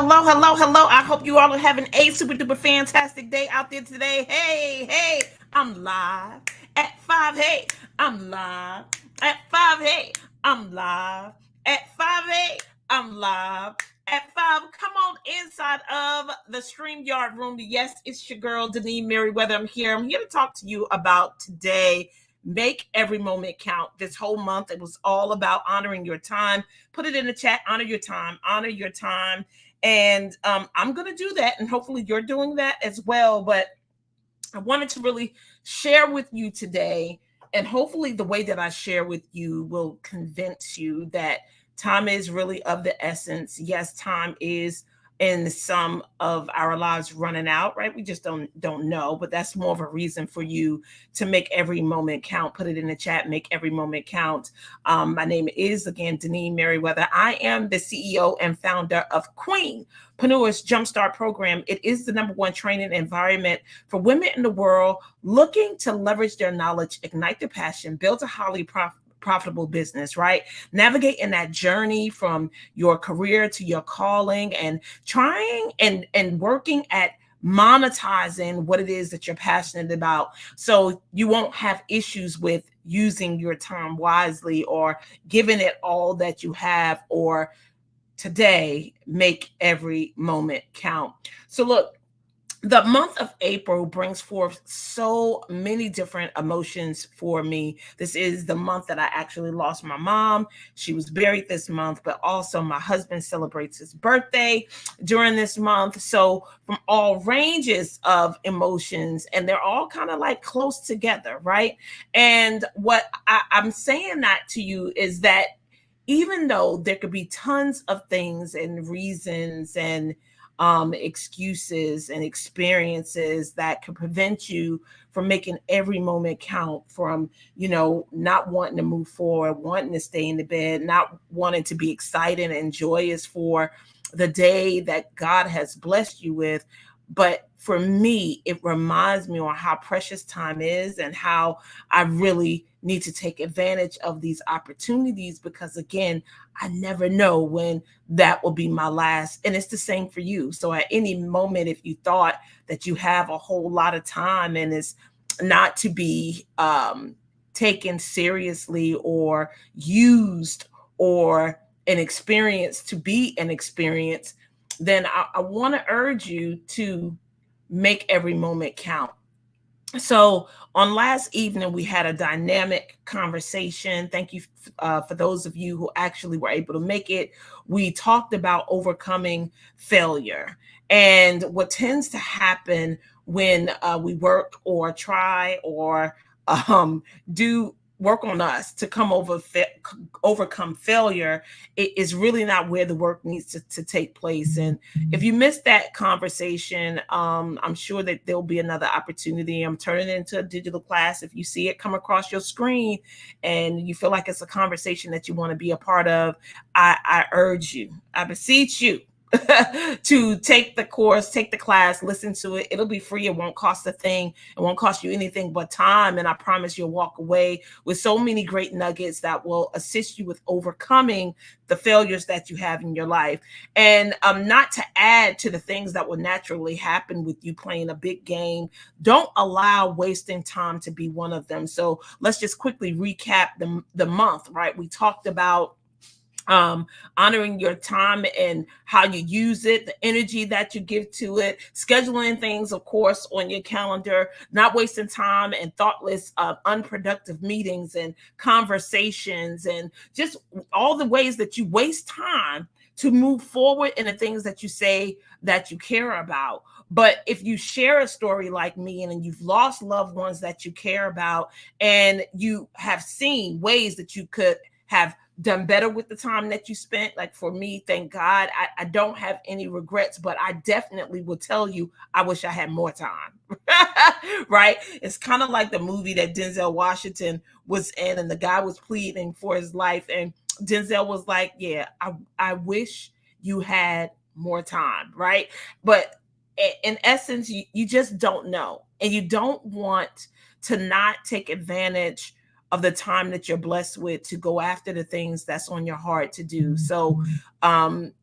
hello, hello, hello. I hope you all are having a super duper fantastic day out there today. Hey, I'm live at 5. Hey, I'm live at 5. Hey, I'm live at 5. Hey, I'm live at 5. Come on inside of the StreamYard room. Yes, it's your girl, Denise Merriweather. I'm here to talk to you about today. Make every moment count. This whole month, it was all about honoring your time. Put it in the chat. Honor your time. Honor your time. And I'm going to do that. And hopefully you're doing that as well. But I wanted to really share with you today. And hopefully the way that I share with you will convince you that time is really of the essence. Yes, time is in some of our lives running out, right? We just don't know, but that's more of a reason for you to make every moment count. Put it in the chat, make every moment count. My name is, again, Denise Merriweather. I am the CEO and founder of Queenpreneurs Jumpstart Program. It is the #1 training environment for women in the world looking to leverage their knowledge, ignite their passion, build a highly profitable business, right? Navigating that journey from your career to your calling and trying and working at monetizing what it is that you're passionate about, so you won't have issues with using your time wisely or giving it all that you have, or today make every moment count. So look, the month of April brings forth so many different emotions for me. This is the month that I actually lost my mom. She was buried this month, but also my husband celebrates his birthday during this month. So from all ranges of emotions, and they're all kind of like close together, right? And what I'm saying that to you is that even though there could be tons of things and reasons and excuses and experiences that could prevent you from making every moment count, from, not wanting to move forward, wanting to stay in the bed, not wanting to be excited and joyous for the day that God has blessed you with. But for me, it reminds me on how precious time is and how I really need to take advantage of these opportunities, because again, I never know when that will be my last. And it's the same for you. So at any moment, if you thought that you have a whole lot of time and it's not to be taken seriously or used, or an experience to be an experience, then I want to urge you to make every moment count. So on last evening, we had a dynamic conversation. Thank you for those of you who actually were able to make it. We talked about overcoming failure and what tends to happen when we work or try or do work on us to overcome failure. It is really not where the work needs to take place. And if you missed that conversation, I'm sure that there'll be another opportunity. I'm turning it into a digital class. If you see it come across your screen and you feel like it's a conversation that you want to be a part of, I urge you, I beseech you to take the course, take the class, listen to it. It'll be free. It won't cost a thing. It won't cost you anything but time. And I promise you'll walk away with so many great nuggets that will assist you with overcoming the failures that you have in your life. And not to add to the things that will naturally happen with you playing a big game, don't allow wasting time to be one of them. So let's just quickly recap the month, right? We talked about honoring your time and how you use it, the energy that you give to it, scheduling things, of course, on your calendar, not wasting time and thoughtless, unproductive meetings and conversations, and just all the ways that you waste time to move forward in the things that you say that you care about. But if you share a story like me and you've lost loved ones that you care about, and you have seen ways that you could have done better with the time that you spent. Like for me, thank God, I don't have any regrets, but I definitely will tell you, I wish I had more time. Right? It's kind of like the movie that Denzel Washington was in, and the guy was pleading for his life. And Denzel was like, yeah, I wish you had more time. Right? But in essence, you just don't know. And you don't want to not take advantage of the time that you're blessed with to go after the things that's on your heart to do. So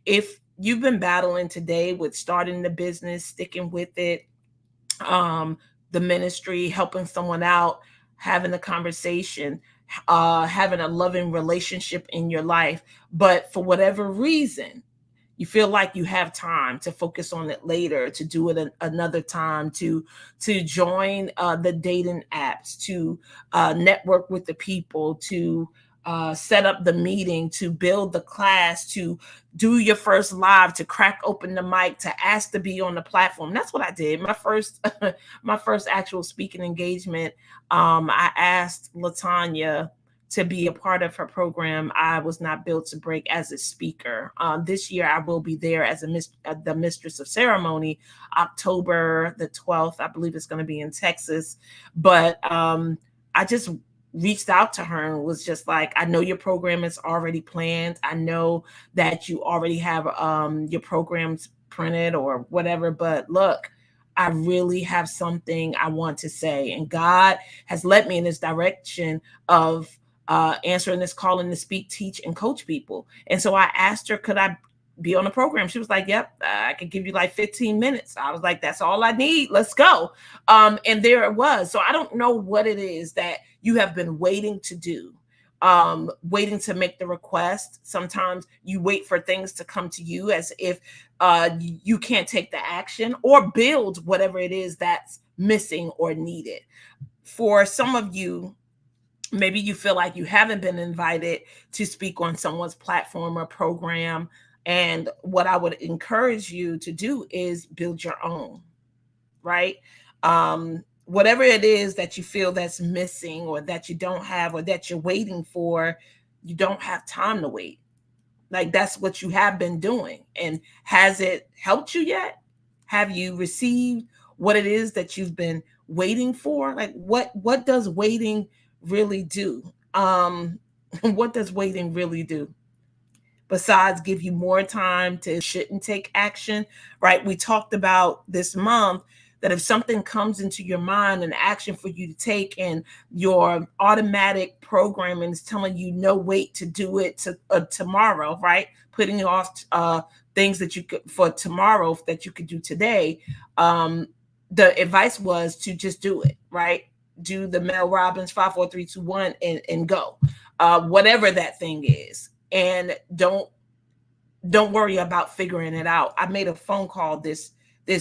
if you've been battling today with starting the business, sticking with it, um, the ministry, helping someone out, having a conversation, having a loving relationship in your life. But for whatever reason, you feel like you have time to focus on it later, to do it another time, to join the dating apps, to network with the people, to set up the meeting, to build the class, to do your first live, to crack open the mic, to ask to be on the platform. That's what I did. My first my first actual speaking engagement, I asked Latanya to be a part of her program. I was not built to break as a speaker. This year, I will be there as the mistress of ceremony, October the 12th. I believe it's going to be in Texas. But I just reached out to her and was just like, I know your program is already planned. I know that you already have your programs printed or whatever. But look, I really have something I want to say. And God has led me in this direction of answering this calling to speak, teach, and coach people. And so I asked her, could I be on the program? She was like, yep, I could give you like 15 minutes. I was like, that's all I need. Let's go. And there it was. So I don't know what it is that you have been waiting to do, waiting to make the request. Sometimes you wait for things to come to you as if you can't take the action or build whatever it is that's missing or needed. For some of you, maybe you feel like you haven't been invited to speak on someone's platform or program. And what I would encourage you to do is build your own, right? Whatever it is that you feel that's missing or that you don't have or that you're waiting for, you don't have time to wait. Like that's what you have been doing. And has it helped you yet? Have you received what it is that you've been waiting for? Like what does waiting really do? What does waiting really do? Besides give you more time to shouldn't take action, right? We talked about this month that if something comes into your mind, an action for you to take, and your automatic programming is telling you no, wait to do it tomorrow, right? Putting off things that you could for tomorrow that you could do today. The advice was to just do it, right? Do the Mel Robbins 5 4 3 2 1 and go, whatever that thing is, and don't worry about figuring it out. I made a phone call this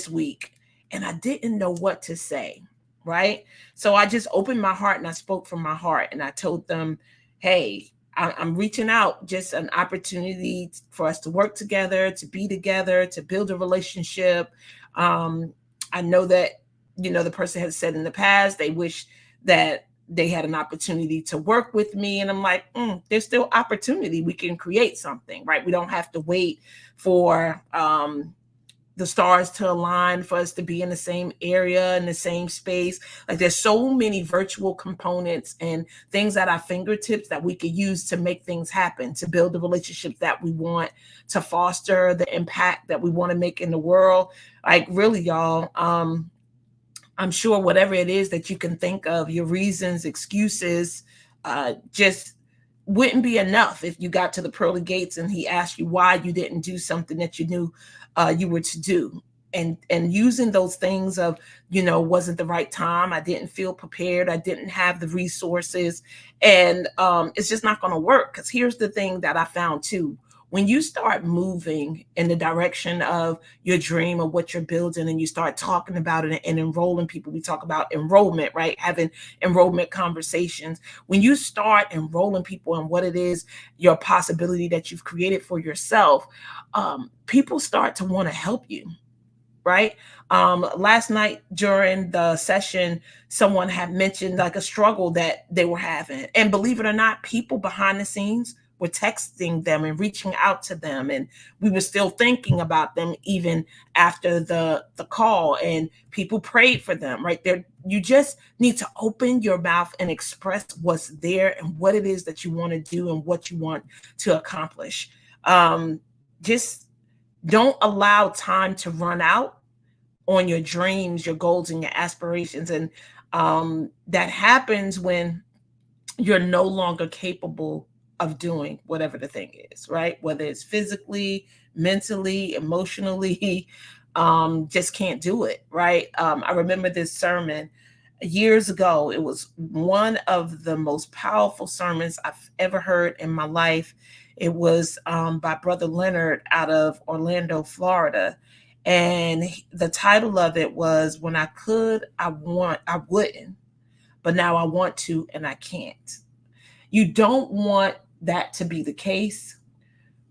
week and I didn't know what to say, right? So I just opened my heart and I spoke from my heart and I told them, hey, I'm reaching out, just an opportunity for us to work together, to be together, to build a relationship. I know that, the person has said in the past, they wish that they had an opportunity to work with me. And I'm like, there's still opportunity. We can create something, right? We don't have to wait for the stars to align for us to be in the same area, in the same space. Like there's so many virtual components and things at our fingertips that we could use to make things happen, to build the relationships that we want, to foster the impact that we want to make in the world. Like really, y'all, I'm sure whatever it is that you can think of, your reasons, excuses, just wouldn't be enough if you got to the pearly gates and he asked you why you didn't do something that you knew you were to do. And using those things of, wasn't the right time. I didn't feel prepared. I didn't have the resources. And it's just not going to work. Because here's the thing that I found too. When you start moving in the direction of your dream of what you're building and you start talking about it and enrolling people, we talk about enrollment, right? Having enrollment conversations. When you start enrolling people in what it is, your possibility that you've created for yourself, people start to want to help you, right? Last night during the session, someone had mentioned like a struggle that they were having. And believe it or not, people behind the scenes were texting them and reaching out to them, and we were still thinking about them even after the call, and people prayed for them right there. You just need to open your mouth and express what's there and what it is that you want to do and what you want to accomplish. Just don't allow time to run out on your dreams, your goals, and your aspirations. And that happens when you're no longer capable of doing whatever the thing is, right? Whether it's physically, mentally, emotionally, just can't do it, right? I remember this sermon years ago. It was one of the most powerful sermons I've ever heard in my life. It was by Brother Leonard out of Orlando, Florida. And the title of it was When I Could, I Wouldn't, but now I want to and I can't. You don't want that to be the case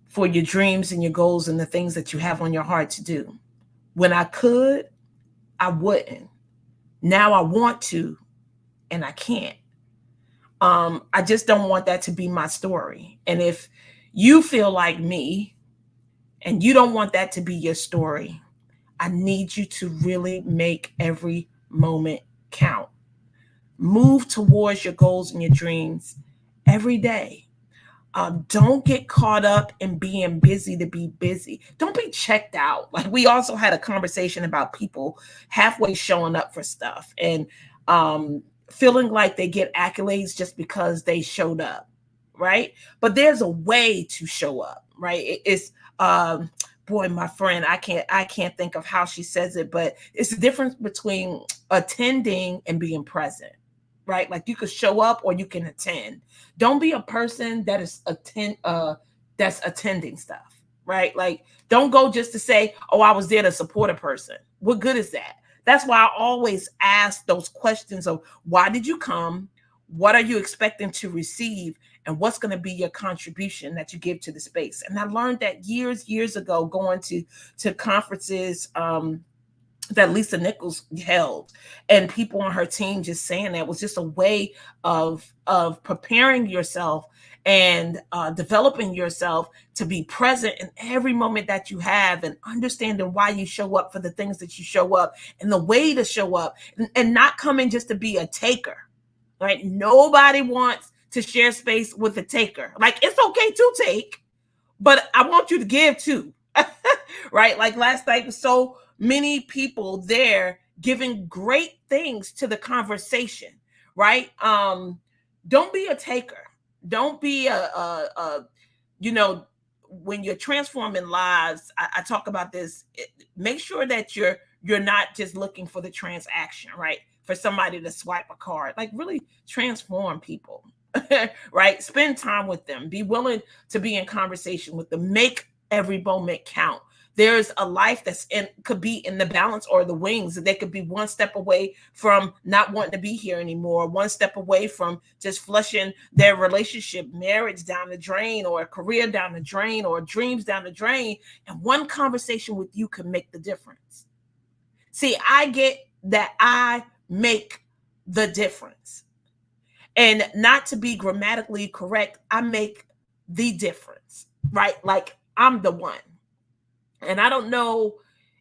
for your dreams and your goals and the things that you have on your heart to do. When I could, I wouldn't. Now I want to and I can't. I just don't want that to be my story. And if you feel like me and you don't want that to be your story, I need you to really make every moment count. Move towards your goals and your dreams every day. Don't get caught up in being busy to be busy. Don't be checked out. Like, we also had a conversation about people halfway showing up for stuff and feeling like they get accolades just because they showed up, right? But there's a way to show up, right? It's boy, my friend, I can't think of how she says it, but it's the difference between attending and being present, right? Like, you could show up or you can attend. Don't be a person that is that's attending stuff, right? Like, don't go just to say, "Oh, I was there to support a person." What good is that? That's why I always ask those questions of, why did you come? What are you expecting to receive? And what's going to be your contribution that you give to the space? And I learned that years ago, going to conferences that Lisa Nichols held, and people on her team just saying that was just a way of preparing yourself and developing yourself to be present in every moment that you have, and understanding why you show up for the things that you show up and the way to show up, and not coming just to be a taker, right? Nobody wants to share space with a taker. Like, it's okay to take, but I want you to give too. Right? Like, last night was so many people there giving great things to the conversation, right? Don't be a taker. Don't be a you know, when you're transforming lives, I talk about this. Make sure that you're not just looking for the transaction, right? For somebody to swipe a card. Like, really transform people. Right? Spend time with them. Be willing to be in conversation with them. Make every moment count. There's a life that's could be in the balance or the wings. They could be one step away from not wanting to be here anymore, one step away from just flushing their relationship, marriage down the drain, or a career down the drain, or dreams down the drain. And one conversation with you can make the difference. See, I get that I make the difference. And not to be grammatically correct, I make the difference, right? Like, I'm the one. And I don't know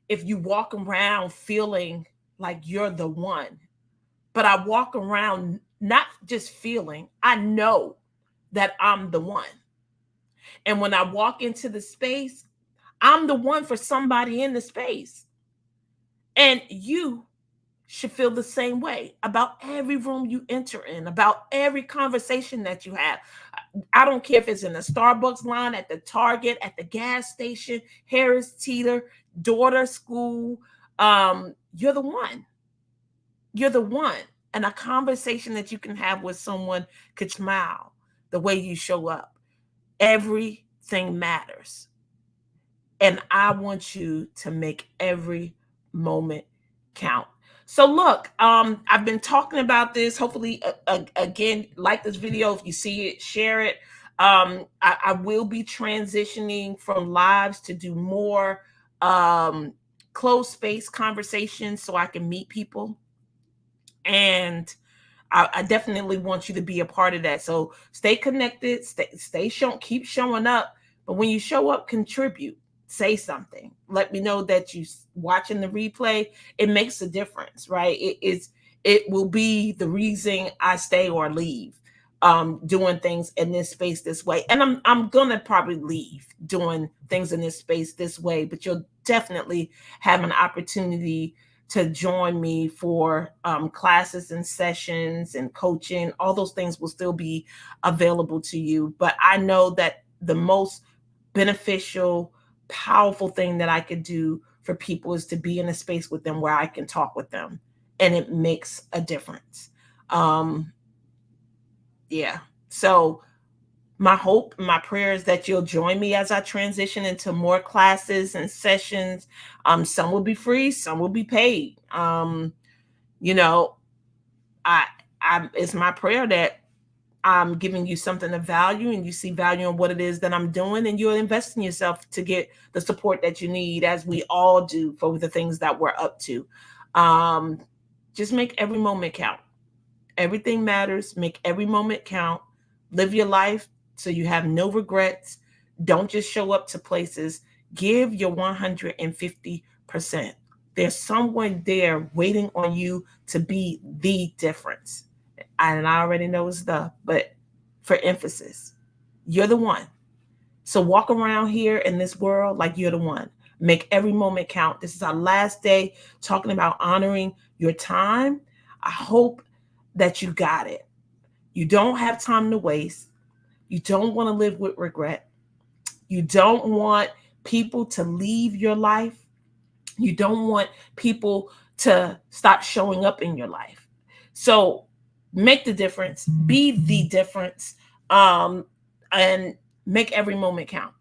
if you walk around feeling like you're the one, but I walk around not just feeling, I know that I'm the one. And when I walk into the space, I'm the one for somebody in the space. And you should feel the same way about every room you enter in, about every conversation that you have. I don't care if it's in the Starbucks line, at the Target, at the gas station, Harris Teeter, daughter school. You're the one. You're the one. And a conversation that you can have with someone could smile the way you show up. Everything matters. And I want you to make every moment count. So look, I've been talking about this. Hopefully, again, like this video. If you see it, share it. I will be transitioning from lives to do more closed space conversations so I can meet people. And I definitely want you to be a part of that. So stay connected, keep showing up. But when you show up, contribute. Say something. Let me know that you watching the replay. It makes a difference, right? It will be the reason I stay or leave doing things in this space this way. And I'm gonna probably leave doing things in this space this way, but you'll definitely have an opportunity to join me for classes and sessions and coaching. All those things will still be available to you. But I know that the most beneficial, powerful thing that I could do for people is to be in a space with them where I can talk with them, and it makes a difference. Yeah. So my hope, my prayer is that you'll join me as I transition into more classes and sessions. Some will be free, some will be paid. You know, I, it's my prayer that I'm giving you something of value and you see value in what it is that I'm doing, and you'll invest in yourself to get the support that you need, as we all do for the things that we're up to. Um, just make every moment count. Everything matters. Make every moment count. Live your life so you have no regrets. Don't just show up to places. Give your 150%. There's someone there waiting on you to be the difference. And I already know it's but for emphasis, you're the one. So walk around here in this world like you're the one. Make every moment count. This is our last day talking about honoring your time. I hope that you got it. You don't have time to waste. You don't want to live with regret. You don't want people to leave your life. You don't want people to stop showing up in your life. So make the difference, be the difference, and make every moment count.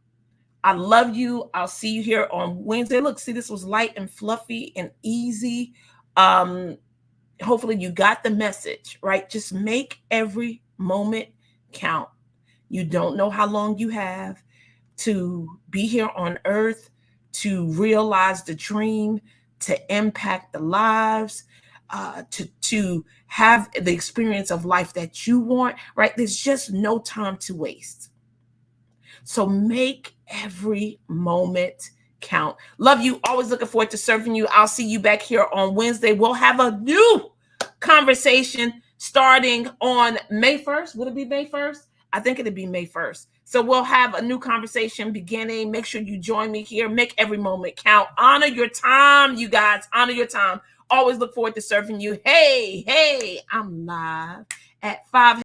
I love you. I'll see you here on Wednesday. Look, see, this was light and fluffy and easy. Hopefully you got the message, right? Just make every moment count. You don't know how long you have to be here on earth, to realize the dream, to impact the lives, to have the experience of life that you want, right? There's just no time to waste. So make every moment count. Love you. Always looking forward to serving you. I'll see you back here on Wednesday. We'll have a new conversation starting on May 1st. Will it be May 1st? I think it'll be May 1st. So we'll have a new conversation beginning. Make sure you join me here. Make every moment count. Honor your time, you guys. Honor your time. Always look forward to serving you. Hey, I'm live at 5.